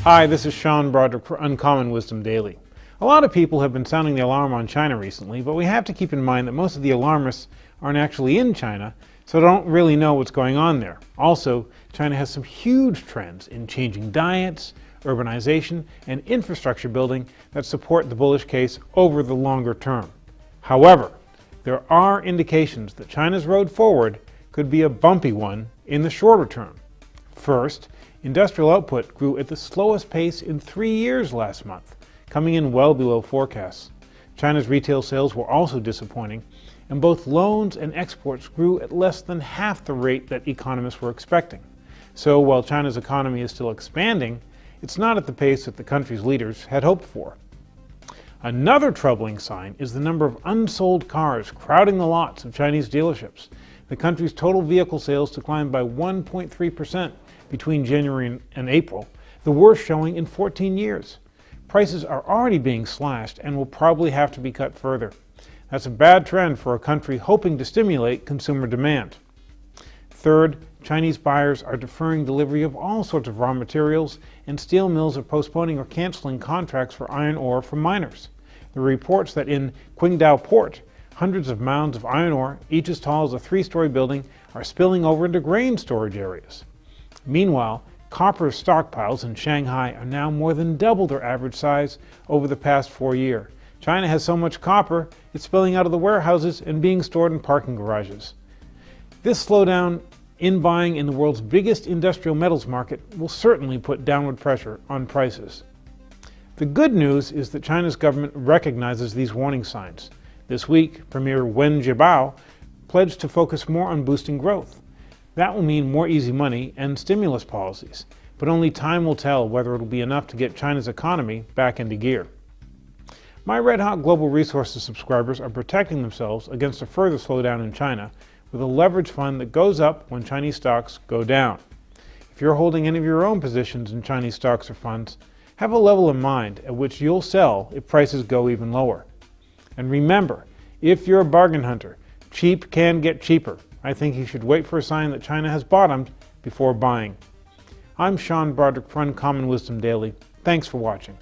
Hi, this is Sean Brodrick for Uncommon Wisdom Daily. A lot of people have been sounding the alarm on China recently, but we have to keep in mind that most of the alarmists aren't actually in China, so don't really know what's going on there. Also, China has some huge trends in changing diets, urbanization, and infrastructure building that support the bullish case over the longer term. However, there are indications that China's road forward could be a bumpy one in the shorter term. First, industrial output grew at the slowest pace in 3 years last month, coming in well below forecasts. China's retail sales were also disappointing, and both loans and exports grew at less than half the rate that economists were expecting. So while China's economy is still expanding, it's not at the pace that the country's leaders had hoped for. Another troubling sign is the number of unsold cars crowding the lots of Chinese dealerships. The country's total vehicle sales declined by 1.3% between January and April, the worst showing in 14 years. Prices are already being slashed and will probably have to be cut further. That's a bad trend for a country hoping to stimulate consumer demand. Third, Chinese buyers are deferring delivery of all sorts of raw materials, and steel mills are postponing or canceling contracts for iron ore from miners. There are reports that in Qingdao port, hundreds of mounds of iron ore, each as tall as a 3-story building, are spilling over into grain storage areas. Meanwhile, copper stockpiles in Shanghai are now more than double their average size over the past 4 years. China has so much copper, it's spilling out of the warehouses and being stored in parking garages. This slowdown in buying in the world's biggest industrial metals market will certainly put downward pressure on prices. The good news is that China's government recognizes these warning signs. This week, Premier Wen Jiabao pledged to focus more on boosting growth. That will mean more easy money and stimulus policies, but only time will tell whether it will be enough to get China's economy back into gear. My Red Hot Global Resources subscribers are protecting themselves against a further slowdown in China with a leverage fund that goes up when Chinese stocks go down. If you're holding any of your own positions in Chinese stocks or funds, have a level in mind at which you'll sell if prices go even lower. And remember, if you're a bargain hunter, cheap can get cheaper. I think you should wait for a sign that China has bottomed before buying. I'm Sean Brodrick for Uncommon Wisdom Daily. Thanks for watching.